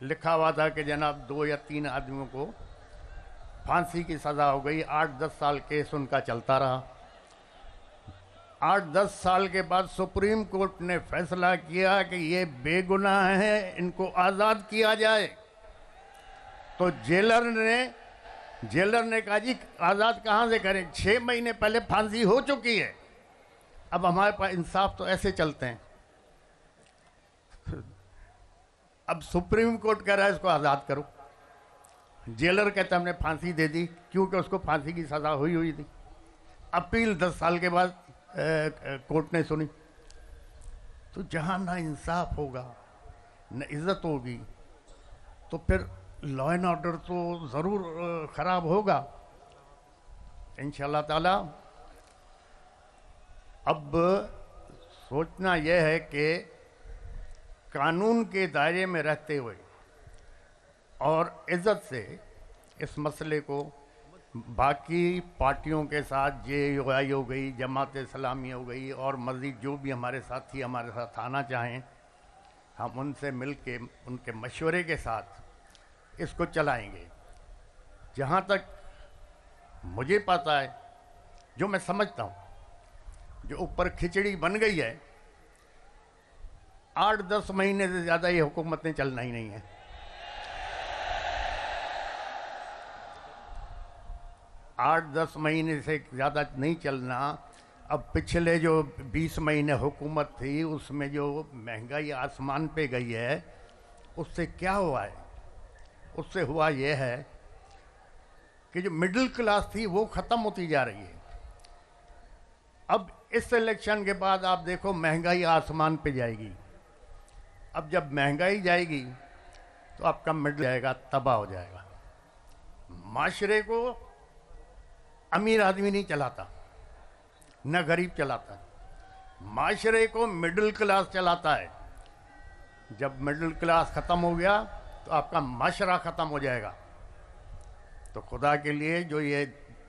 लिखा हुआ था कि जनाब 2 या 3 आदमियों को फांसी की सज़ा हो गई। 8-10 साल केस उनका चलता रहा। 8-10 साल के बाद सुप्रीम कोर्ट ने फैसला किया कि ये बेगुनाह हैं, इनको आज़ाद किया जाए। तो जेलर ने कहा जी आज़ाद कहाँ से करें, 6 महीने पहले फांसी हो चुकी है। अब हमारे पास इंसाफ तो ऐसे चलते हैं। अब सुप्रीम कोर्ट कह रहा है इसको आज़ाद करो, जेलर कहता हमने फांसी दे दी क्योंकि उसको फांसी की सज़ा हुई थी। अपील 10 साल के बाद कोर्ट ने सुनी। तो जहाँ ना इंसाफ होगा न इज्जत होगी तो फिर लॉ एंड ऑर्डर तो ज़रूर ख़राब होगा इंशाअल्लाह ताला। अब सोचना यह है कि कानून के दायरे में रहते हुए और इज्जत से इस मसले को बाकी पार्टियों के साथ JUI हो गई, जमात इस्लामी हो गई और मज़ीद जो भी हमारे साथी हमारे साथ आना चाहें, हम उनसे मिल के उनके मशवरे के साथ इसको चलाएंगे। जहाँ तक मुझे पता है, जो मैं समझता हूँ, जो ऊपर खिचड़ी बन गई है, 8-10 महीने से ज़्यादा ये हुकूमतें चलना ही नहीं है। 8-10 महीने से ज़्यादा नहीं चलना। अब पिछले जो 20 महीने हुकूमत थी उसमें जो महंगाई आसमान पे गई है, उससे क्या हुआ है? उससे हुआ ये है कि जो मिडिल क्लास थी वो ख़त्म होती जा रही है। अब इस इलेक्शन के बाद आप देखो महंगाई आसमान पे जाएगी। अब जब महंगाई जाएगी तो आपका मिडिल जाएगा, तबाह हो जाएगा। माशरे को अमीर आदमी नहीं चलाता, न गरीब चलाता, माशरे को मिडिल क्लास चलाता है। जब मिडिल क्लास ख़त्म हो गया तो आपका माशरा ख़त्म हो जाएगा। तो खुदा के लिए जो ये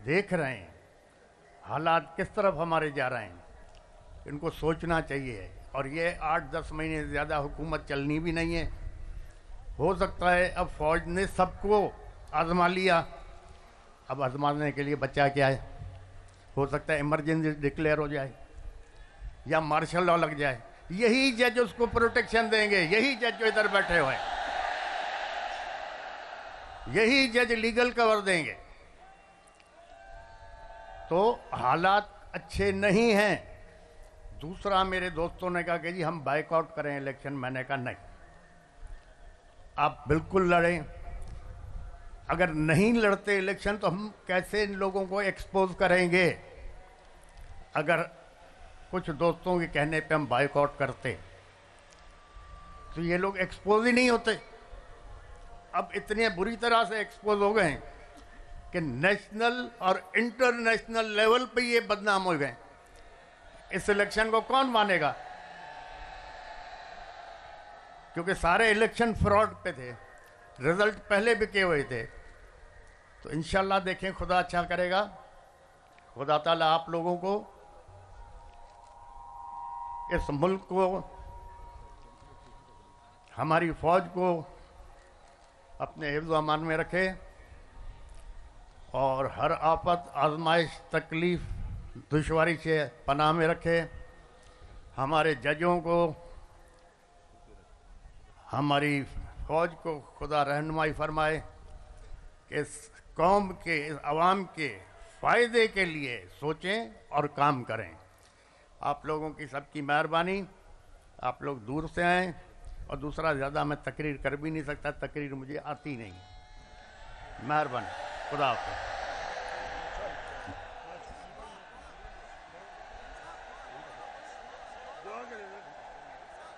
देख रहे हैं हालात किस तरफ हमारे जा रहे हैं, इनको सोचना चाहिए। और ये 8-10 महीने से ज़्यादा हुकूमत चलनी भी नहीं है। हो सकता है अब फ़ौज ने सबको आजमा लिया, अब आजमाने के लिए बचा क्या है? हो सकता है इमरजेंसी डिक्लेयर हो जाए या मार्शल लॉ लग जाए। यही जज उसको प्रोटेक्शन देंगे, यही जज जो इधर बैठे हुए हैं, यही जज लीगल कवर देंगे। तो हालात अच्छे नहीं हैं। दूसरा, मेरे दोस्तों ने कहा कि जी हम बाइकआउट करें इलेक्शन। मैंने कहा नहीं, आप बिल्कुल लड़ें। अगर नहीं लड़ते इलेक्शन तो हम कैसे इन लोगों को एक्सपोज करेंगे? अगर कुछ दोस्तों के कहने पे हम बाइकआउट करते तो ये लोग एक्सपोज ही नहीं होते। अब इतने बुरी तरह से एक्सपोज हो गए कि नेशनल और इंटरनेशनल लेवल पे ये बदनाम हो गए। इस इलेक्शन को कौन मानेगा? क्योंकि सारे इलेक्शन फ्रॉड पे थे, रिजल्ट पहले बिके हुए थे। तो इंशाल्लाह देखें, खुदा अच्छा करेगा। खुदा ताला आप लोगों को, इस मुल्क को, हमारी फौज को अपने हिफ्ज़ अमान में रखे और हर आफत, आजमाइश, तकलीफ, दुश्वारी से पनाह में रखे। हमारे जजों को, हमारी फौज को खुदा रहनुमाई फरमाए कि इस कौम के, इस अवाम के फ़ायदे के लिए सोचें और काम करें। आप लोगों की सबकी मेहरबानी। आप लोग दूर से आएँ। और दूसरा, ज़्यादा मैं तकरीर कर भी नहीं सकता, तकरीर मुझे आती नहीं। मेहरबानी। खुदा हाफ़िज़।